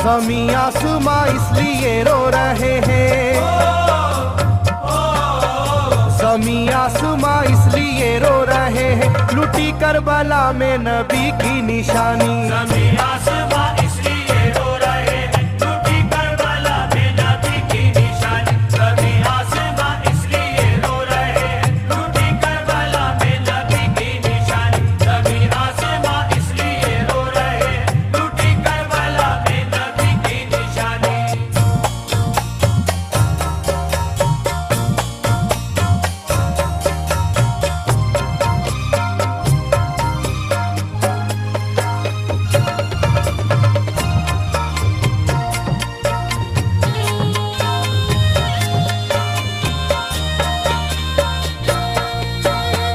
ज़मीं आसमां इसलिए रो रहे हैं, ज़मीं आसमां इसलिए रो रहे हैं, लुटी करबला में नबी की निशानी। ज़मीं आसमां इसलिए रो रहे हैं, लुटी करबला में नबी की निशानी। ज़मीं आसमां इसलिए रो रहे हैं, लुटी करबला में नबी की निशानी। ज़मीं आसमां इसलिए रो रहे हैं, लुटी करबला में नबी की निशानी।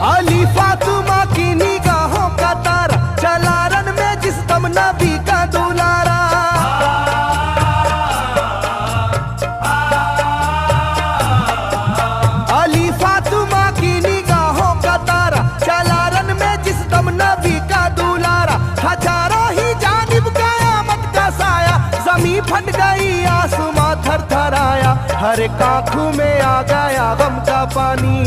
अली फातिमा की निगाहों का तारा, चला रन में जिस दम नबी का दुलारा। अली फातिमा की निगाहों का तारा, चला रन में जिस दम नबी का दुलारा। हजारों ही जानिब कयामत का साया, जमीन फट गई आसमां थर थर आया। हर एक आंखों में आ गया गम का पानी,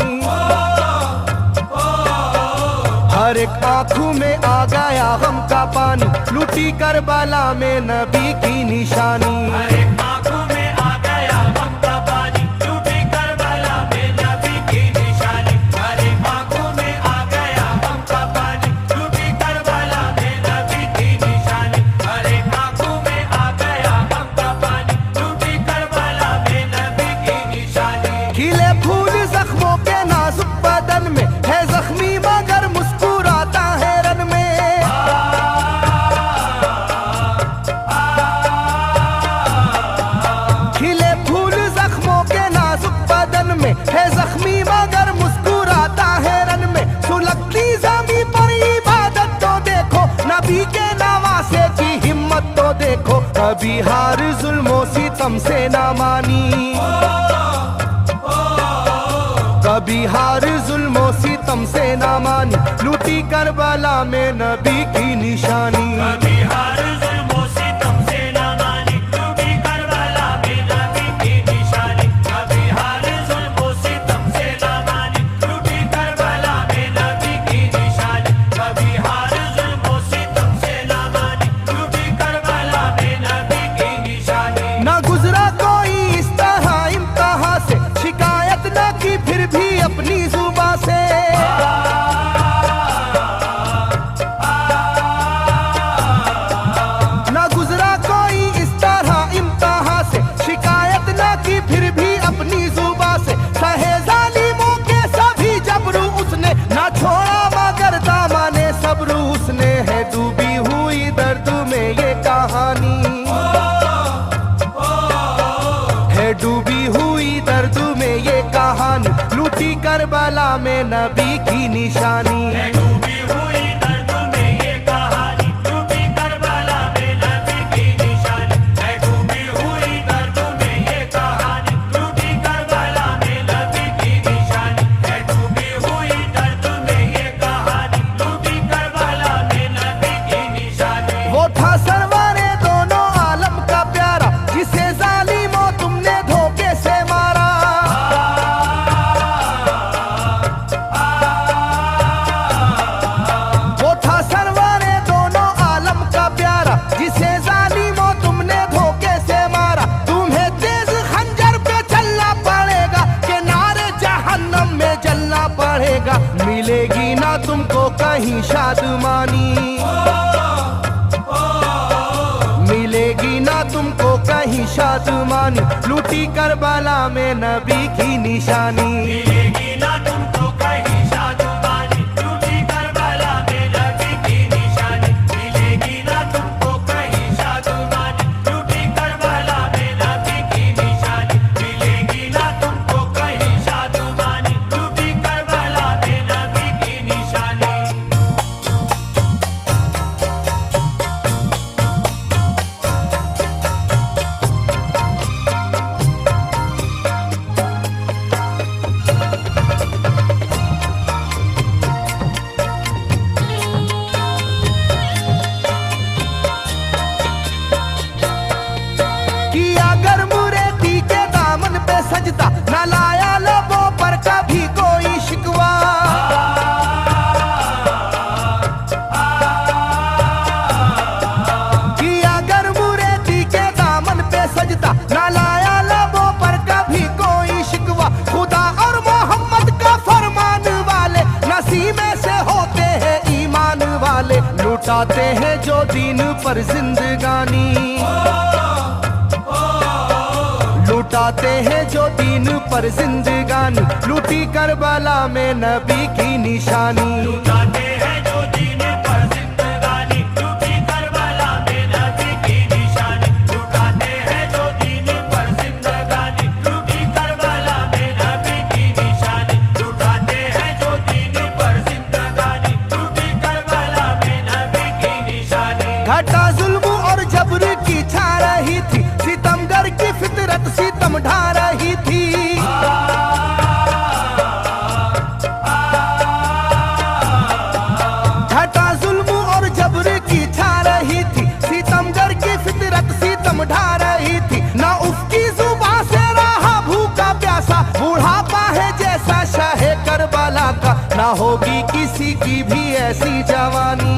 हर एक आंखों में आ गया गम का पानी, लुटी करबला में नबी की निशानी। हर एक आंखों में आ गया गम का पानी, लुटी करबला में नबी की निशानी। हर एक आंखों में आ गया गम का पानी, लुटी करबला में नबी की निशानी। हर एक आंखों में आ गया गम का पानी, लुटी करबला में नबी की निशानी। खिले फूल जख्मों के नाजुक बदन में है जख्मी मगर मुस्कुराता है रन में। खिले फूल जख्मों के नाजुक बदन में है जख्मी मगर मुस्कुराता है रन में। सुलगती ज़मीं पर इबादत तो देखो, नबी के नवासे की हिम्मत तो देखो। कभी हार जुल्मों सितम से ना मानी, कभी हार जुल्मों सितम से ना मानी, लूटी करबला में नबी की निशानी। कभी हार जुल्मों सितम से ना मानी, लूटी करबला में नबी की निशानी। कभी हार जुल्मों सितम से ना मानी, लूटी करबला में नबी की निशानी। कभी हार जुल्मों सितम से ना मानी, लूटी करबला में नबी की निशानी। ना गुजरा कोई इस तरह इम्तिहा से, शिकायत न की फिर भी अपनी जुबां से। ना गुजरा कोई इस तरह इम्तिहा से, शिकायत न की फिर भी अपनी जुबां से। सहे जालिमों के सभी जबरू उसने, ना छोड़ा मगर दामने सब्र उसने। है डूबी हुई दर्द में ये कहानी, है डूबी हुई दर्द में ये कहानी, लूटी करबला में नबी की निशानी। है डूबी हुई दर्द में ये कहानी, लूटी करबला में नबी की निशानी। है डूबी हुई दर्द में ये कहानी, लूटी करबला में नबी की निशानी। है डूबी हुई दर्द में ये कहानी, लूटी करबला में नबी की निशानी। वो था सरवारे दोनों आलम का प्यारा, जिसे जालिमों तुमने धोखे से मारा। वो था सरवारे दोनों आलम का प्यारा, जिसे जालिमों तुमने धोखे से मारा। तुम्हें तेज खंजर पे चलना पड़ेगा, के नारे जहन्नम में जलना पड़ेगा। मिलेगी ना तुमको कहीं शादमानी, मिलेगी ना तुमको कहीं शादमानी, लूटी करबला में नबी की निशानी। मिलेगी ना तुमको कहीं शादमानी, लूटी करबला में नबी की निशानी। मिलेगी ना तुमको कहीं शादमानी, लूटी करबला में नबी की निशानी। मिलेगी ना तुमको कहीं शादमानी, लूटी करबला में नबी की निशानी। सजदा, न लाया लबों पर कभी कोई शिकवा। किया गुरेजी के दामन पे सजदा, न लाया लबों पर कभी कोई शिकवा। खुदा और मोहम्मद का फरमान वाले नसीमे से होते हैं ईमान वाले। लुटाते हैं जो दीन पर जिंदगानी, लुटाते हैं जो दीन पर जिंदगानी। लूटी करबला में नबी की निशानी, लुटाते हैं जो दीन पर जिंदगानी, लूटी करबला में नबी की निशानी। लुटाते हैं जो दीन पर जिंदगानी, लूटी करबला में नबी की निशानी। लुटाते हैं जो दीन पर जिंदगानी, लूटी करबला में नबी की निशानी। घटा जुल्म और जबर की छा रही थी, सितमगर की फितरत सितम ढा रही थी। घटा जुल्म और जबर की छा रही थी, सितमगर की फितरत सितम ढा रही थी। ना उसकी जुबान से रहा भूखा प्यासा, बुढ़ापा है जैसा शाहे करबला का। ना होगी किसी की भी ऐसी जवानी,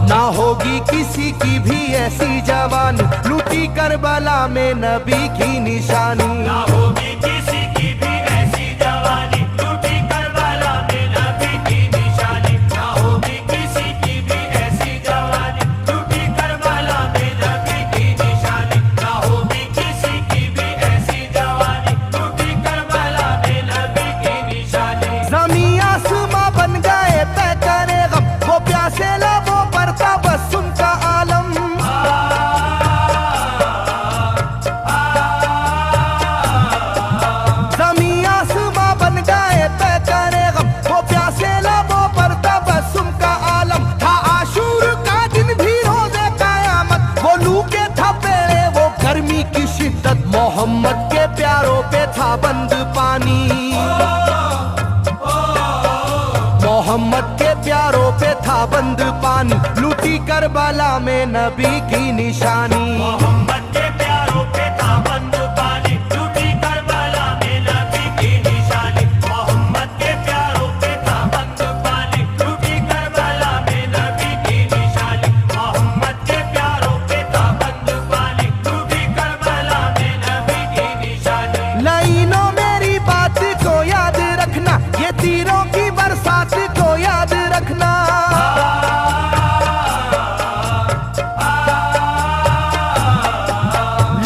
ना होगी किसी की भी ऐसी जवानी। लूटी करबला में नबी की निशानी, ना होगी किसी की भी ऐसी जवानी। लूटी करबला में नबी की निशानी, ना होगी किसी की भी ऐसी जवानी। लूटी करबला में नबी की निशानी, ना होगी किसी की भी ऐसी जवानी। लूटी करबला में नबी की निशानी। ज़मीं आसमां बन गए तय करे गम, वो प्यासे लबों पर तबस्सुम का आलम। ज़मीं आसमां बन गए तय करे गम, वो प्यासे लबों पर तबस्सुम का आलम। था आशूर का दिन भी रोज़े क़यामत, वो लू के था पेड़े वो गर्मी की शिद्दत। मोहम्मद के प्यारों पे था बंद पानी, मोहम्मद के प्यारों पे था बंद पानी। लूटी करबला में नबी की निशानी, मोहम्मद के प्यारों पे था बंद पानी। लूटी करबला में नबी की निशानी, मोहम्मद के प्यारों पे था बंद पानी। लूटी करबला में नबी की निशानी, मोहम्मद के प्यारों पे था बंद पानी। लूटी करबला में नबी की निशानी। लाइनों मेरी बात को याद रखना, ये तीरों की बरसात को याद रखना।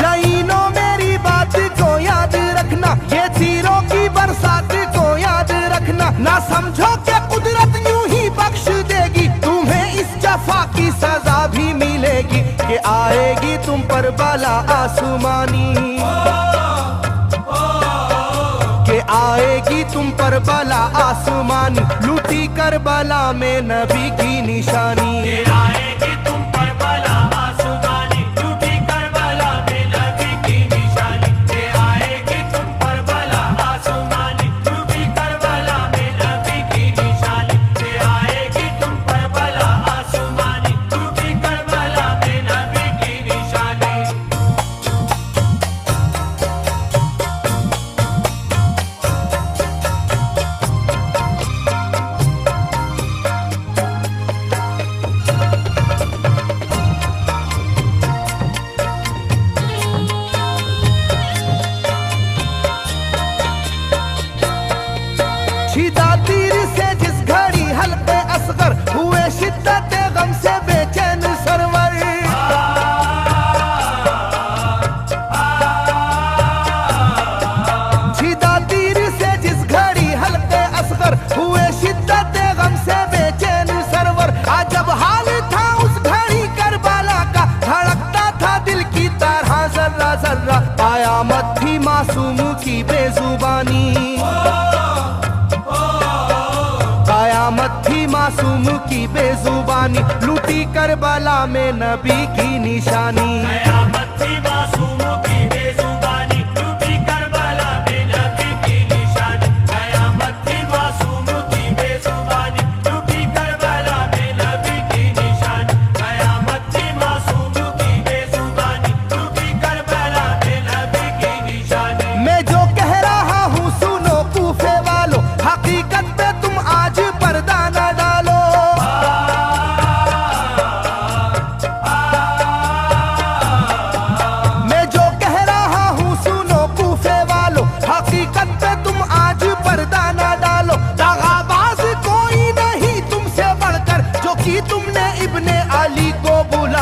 लाइनों मेरी बात को याद रखना, ये तीरों की बरसात को याद रखना। ना समझो कि कुदरत यूं ही बख्श देगी, तुम्हें इस जफा की सजा भी मिलेगी। कि आएगी तुम पर बला आसमानी, के आएगी तुम पर बला आसमानी। लूटी करबला में नबी की निशानी, ये आएगी तुम पर बला आसमानी। लूटी करबला में नबी की निशानी, ये आएगी तुम पर बला आसमानी। लूटी करबला में नबी की निशानी, ये आएगी तुम पर बला आसमानी। लूटी करबला में नबी की निशानी। छिदा तीर से जिस घड़ी हल्के असगर हुए, शिद्दत गम से बेचैन सरवर। छिदा तीर से जिस घड़ी हल्के असगर हुए, शिद्दत गम से बेचैन सरवर। अजब हाल था उस घड़ी करबला का, धड़कता था दिल की तरह जर्रा जर्रा। कयामत थी मासूम की बेजुबानी, कयामत थी मासूम की बेजुबानी। लूटी करबला में नबी की निशानी, कयामत थी मासूमों की बेजुबानी। लूटी करबला में नबी की निशानी, कयामत थी मासूमों की बेजुबानी। लूटी करबला में नबी की निशानी, कयामत थी मासूमों की बेजुबानी। लूटी करबला में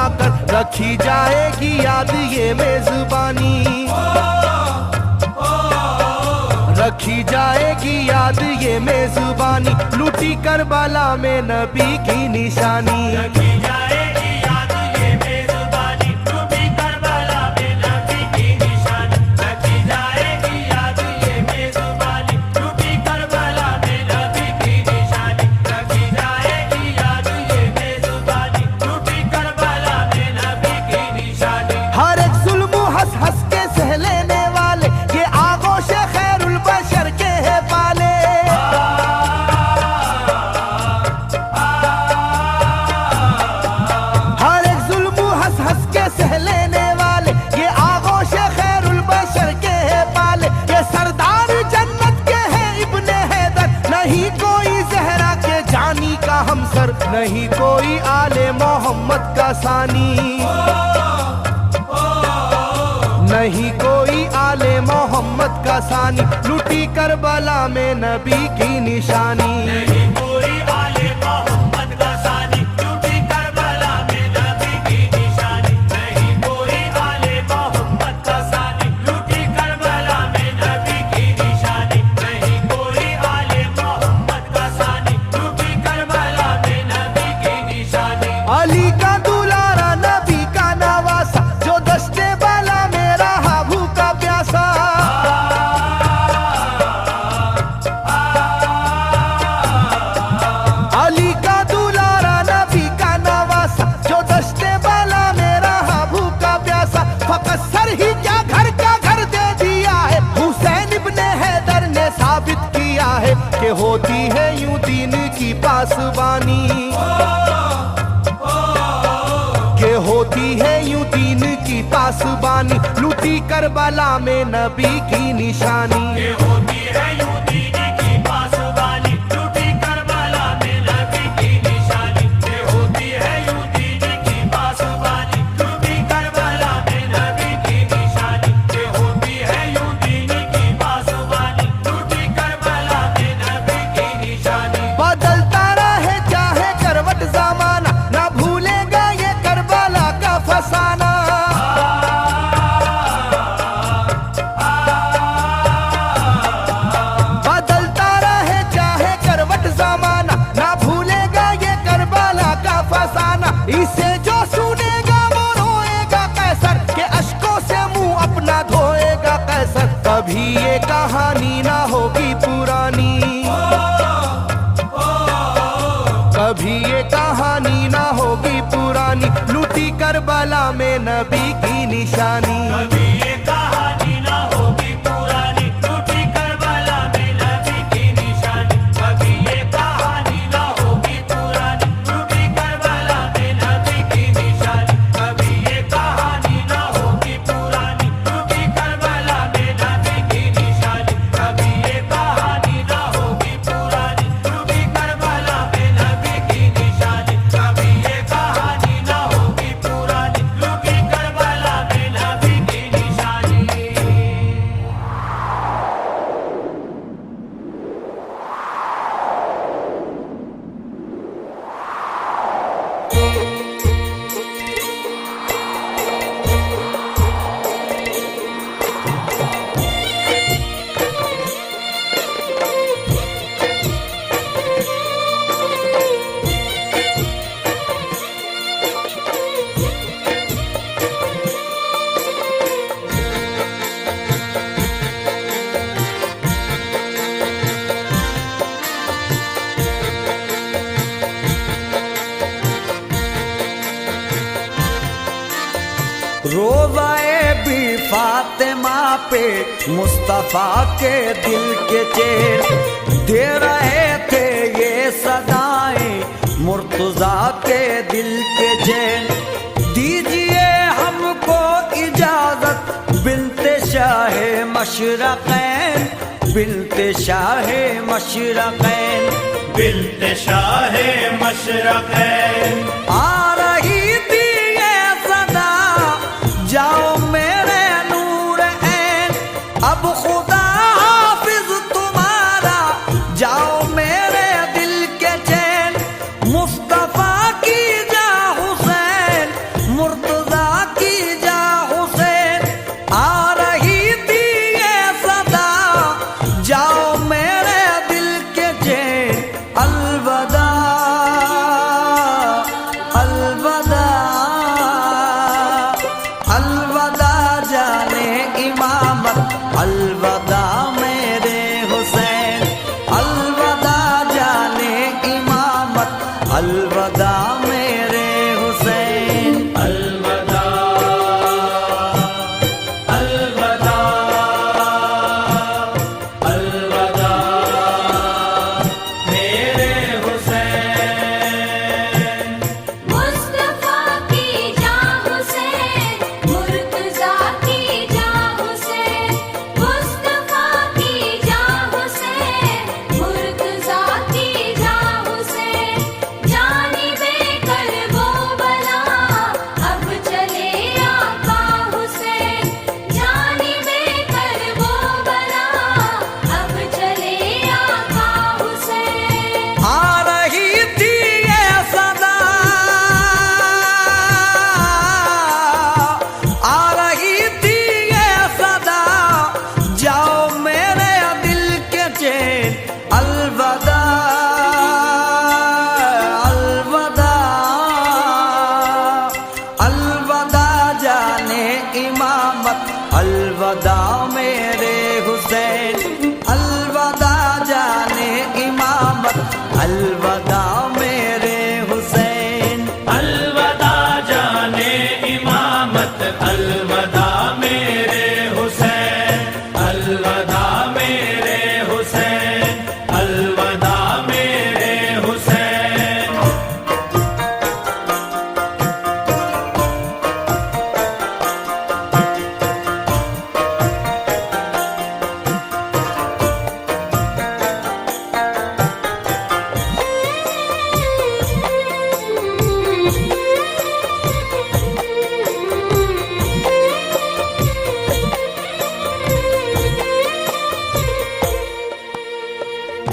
बुलाकर रखी जाएगी याद ये मेजबानी, रखी जाएगी याद ये मेजबानी, लूटी करबला में नबी की निशानी। रखी जाएगी याद ये मेजबानी, लूटी करबला में नबी की निशानी। रखी जाएगी याद ये मेजबानी, लूटी करबला में नबी की निशानी। रखी जाएगी याद ये मेजबानी, लूटी करबला में नबी की निशानी। हर एक जुल्म हंस हंस के सह लेने वाले ये आगोश खैरुल बशर के है पाले। हर एक जुल्म हंस हंस के सह लेने वाले ये आगोश खैरुल बशर के है पाले। ये सरदार जन्नत के है इब्ने हैदर, नहीं कोई जहरा के जानी का हमसर, नहीं कोई आले मोहम्मद का सानी, नहीं कोई आले मोहम्मद का सानी, लूटी करबला में नबी की निशानी। नहीं कोई आले मोहम्मद का सानी, लूटी करबला में नबी की निशानी। नहीं कोई आले मोहम्मद का सानी, लूटी करबला में नबी की निशानी। नहीं कोई आले मोहम्मद का सानी, लूटी करबला में नबी की निशानी। अली का दुलारा नबी का नवासा, जो दस्ते बाला में रहा भूखा प्यासा। अली का दुलारा नबी का नवासा, जो दस्ते बाला में रहा भूखा प्यासा। फकत सर ही क्या घर का घर दे दिया है, हुसैन इब्ने हैदर ने साबित किया है कि होती है यूं दीन की पासबानी, के होती है यूं दीन की पासबानी, लूटी करबला में नबी की निशानी। ये होती है यूं दीन की पासबानी, लूटी करबला में नबी की निशानी। ये होती है यूं दीन की पासबानी, लूटी करबला में नबी की निशानी। ये होती है यूं दीन की पासबानी, लूटी करबला में नबी की निशानी। बदलता रहे चाहे करवट जमाना, ना भूलेगा ये करबला का फसाना। बदलता रहे चाहे करवट जमाना, ना भूलेगा ये करबला का फसाना। इसे जो सुनेगा वो रोएगा कैसर, के अश्कों से मुंह अपना धोएगा कैसर। कभी ये कहानी ना होगी पुरानी, कभी ये कहानी ना होगी पुरानी, लूटी करबला में नबी की निशानी। कभी ये कहानी ना होगी पुरानी, लूटी करबला में नबी की निशानी। कभी ये कहानी ना होगी पुरानी, लूटी करबला में नबी की निशानी। कभी ये कहानी ना होगी पुरानी, लूटी करबला में नबी की निशानी। कभी ये कहानी ना होगी पुरानी, लूटी करबला में नबी की निशानी। कभी ये कहानी ना होगी पुरानी, लूटी करबला में नबी की निशानी। रोज़ाए भी फातिमा पे मुस्तफ़ा के दिल के चेर दे रहे थे ये सदाएं मुर्तज़ा के दिल के चैन। दीजिए हमको इजाज़त बिन्ते शाहे मशरक़ैन, बिन्ते शाहे मशरक़ैन। बिन्ते शाहे मशरक़ैन आ रही थी ये सदा, जाओ मेरे नूर ऐन, अब खुदा हाफिज तुम्हारा, जाओ मेरे दिल के चैन। मुस्तफा की जा हुसैन, इमामत, अलविदा मेरे हुसैन, अलविदा जाने इमामत, अलविदा मेरे हुसैन, अलविदा जाने इमामत, अलविदा मेरे हुसैन, अलविदा मेरे हुसैन, अलविदा मेरे हुसैन।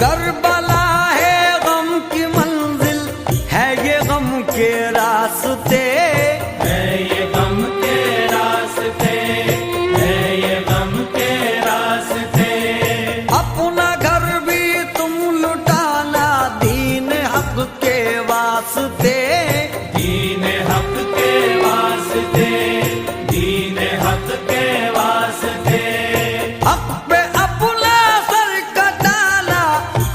करबला है गम की मंजिल, है ये गम के रास्ते, है ये गम के रास्ते, है ये गम के रास्ते। अपना घर भी तुम लुटाना दीन हक के वास्ते, दीन हक के वास्ते, दीन हक के वास्ते। हक पे अपना सर कटाना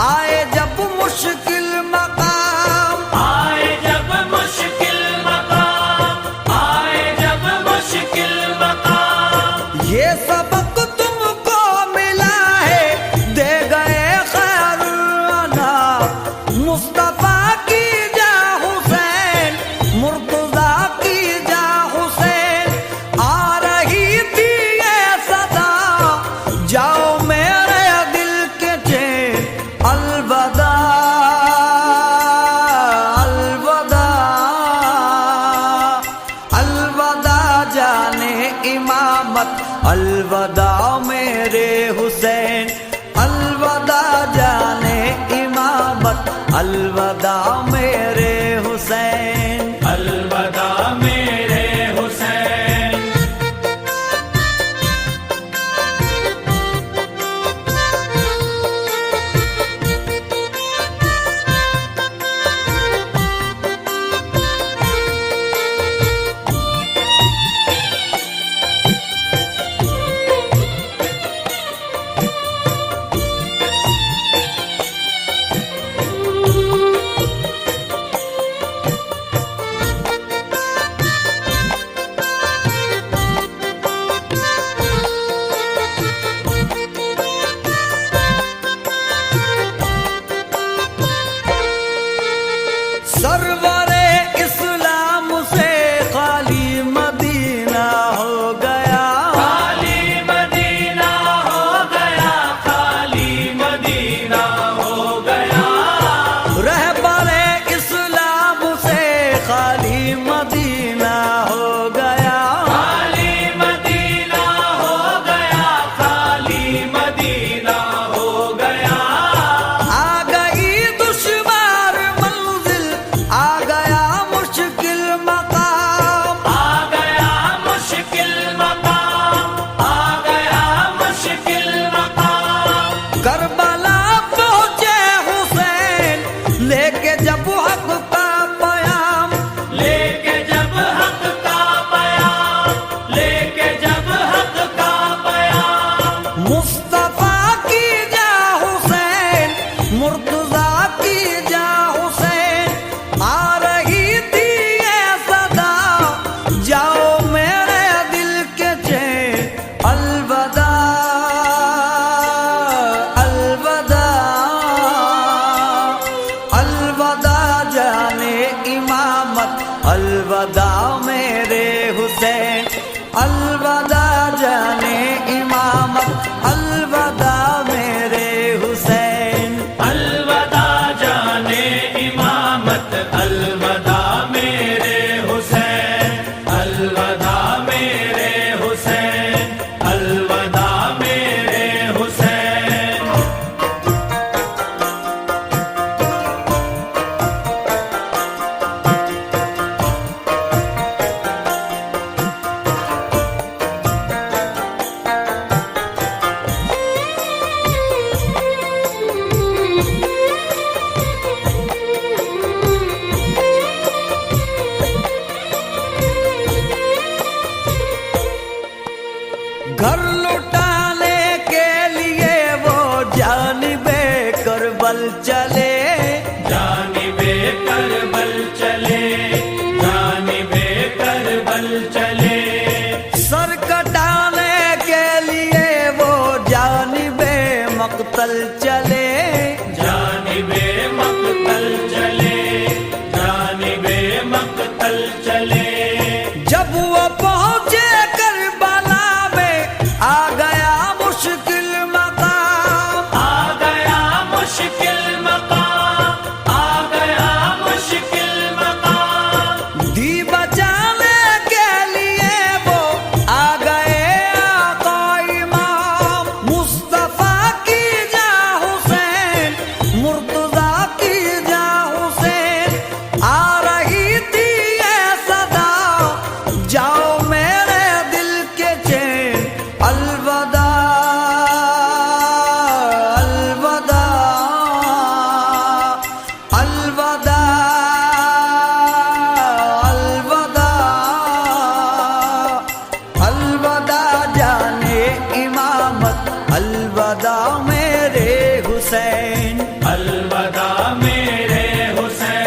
आए जब मुश्किल मकाम, आए जब मुश्किल मकाम, आए जब मुश्किल मकाम। ये सबक तुमको मिला है दे गए खैरुल्लाह, मुस्तफा की जा हुसैन, मुर्तजा की जा हुसैन। आ रही थी ये सदा जाओ मेरे दिल के चैन, अलविदा अलविदा अलविदा जाने इमामत, अलविदा मेरे हुसैन, अलविदा जाने इमामत, अलविदा मेरे हुसैन, अलविदा मेरे हुसैन। मक्तल चले, सर कटाने के लिए वो जानिबे मक्तल चले, जानिबे मक्तल चले, जानिबे मक्तल चले। जब वो पहुंचे करबला में आ गया मुश्किल मकाम, आ गया मुश्किल मकाम, आ गया मुश्किल मकाम। दी बचाने के लिए वो आ गए आका इमाम, मुस्तफा की जा हुसैन, मुर्तजा की जा हुसैन। आ रही थी ये सदा, जाओ मेरे दिल के चैन, अलविदा अलविदा अलविदा अलविदा अलविदा जाने इमामत, अलविदा मेरे हुसैन। अलविदा मेरे हुसैन।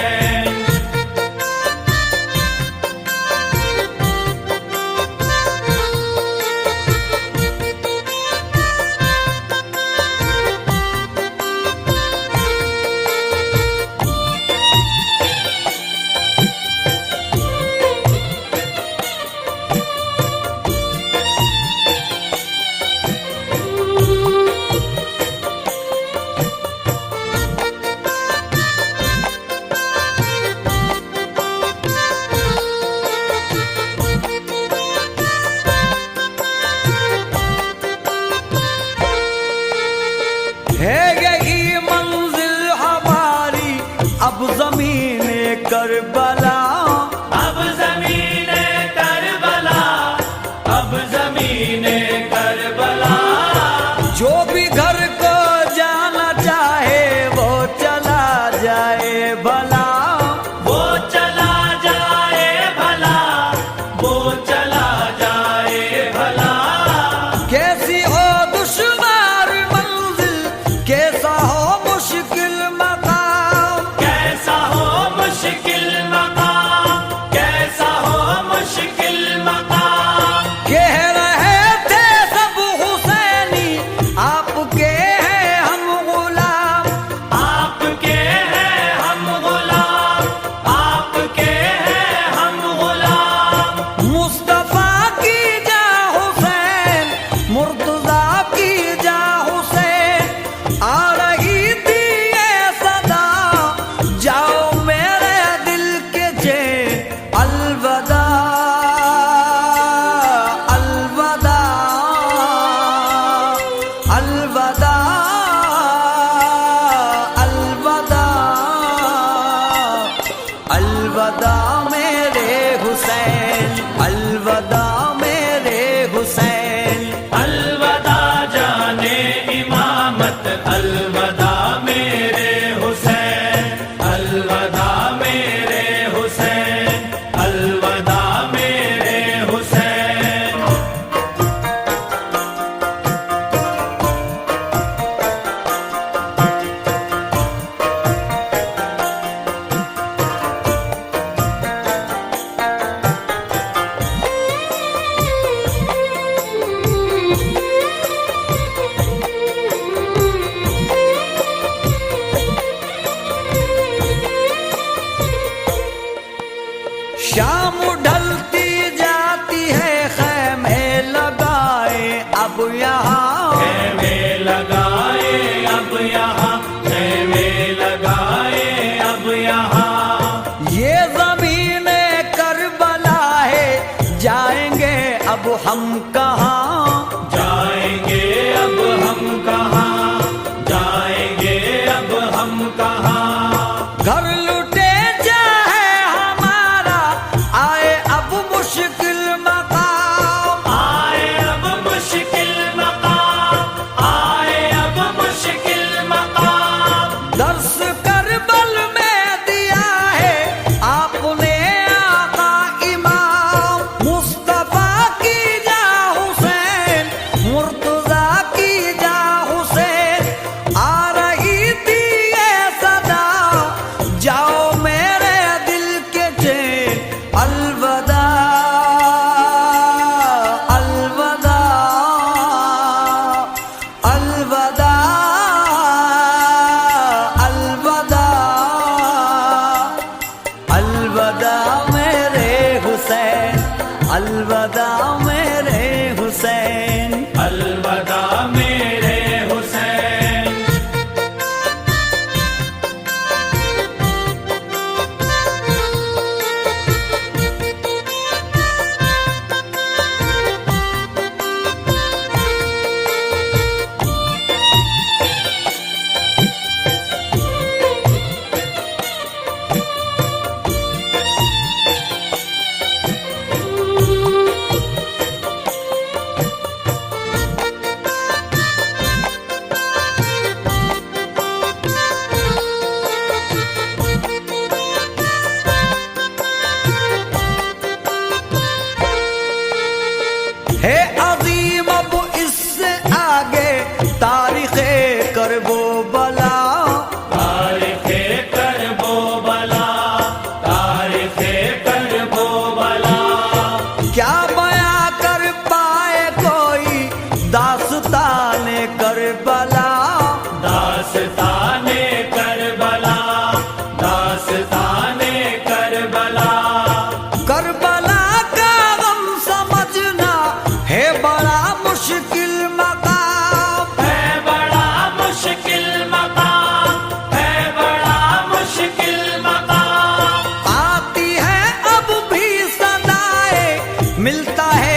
है यही मंजिल हमारी अब ज़मीने करबला, अब ज़मीने करबला, अब ज़मीने करबला। जो भी घर को जाना चाहे वो चला जाए भला, वो चला जाए भला, वो चला जाए भला। कैसी हो दुश्वार मंजिल, कैसा हो मुश्किल मकाम, कैसा हो मुश्किल मकाम, कैसा हो मुश्किल मकाम। कह रहे थे सब हुसैनी आपके हैं हम गुलाम, आपके हैं हम गुलाम, आपके हैं हम गुलाम। मुस्तफा की जा हुसैन, मुर्तजा की जा हुसैन। आ रही थी ये सदा, जाओ मेरे दिल के चैन, अलविदा अलविदा अलविदा अलविदा अलविदा मेरे हुसैन, अलविदा मेरे हुसैन। अलविदा जाने इमामत, अलविदा मेरे हुसैन, अलविदा मेरे हुसैन, अलविदा मेरे हुसैन। शाम ढलती जाती है, खैमे लगाए अब यहाँ, खेमे लगाए अब यहाँ, खेमे लगाए अब यहाँ। ये ज़मीने करबला है, जाएंगे अब हम कहाँ, जाएंगे अब हम कहाँ, जाएंगे अब हम कहाँ। घर लुटे चाहे हमारा, आए अब मुश्किल मकाम, आए अब मुश्किल मकाम, आए अब मुश्किल मकाम। दर्श करबल में दिया है आपने आका इमाम, मुस्तफा की जा अलविदा मेरे हुसैन, अलविदा मेरे हुसैन। हे अजीम अब इससे आगे तारीखे करबो बला, तारीखे करबो बला, तारीखे करबो बला। क्या बया कर पाए कोई Dastane Karbala, Dastane Karbala, Dastane Karbala. Karbala का गम समझना है बड़ा मुश्किल मकाम, है बड़ा मुश्किल मकाम, है बड़ा मुश्किल मकाम। आती है अब भी सदाए, मिलता है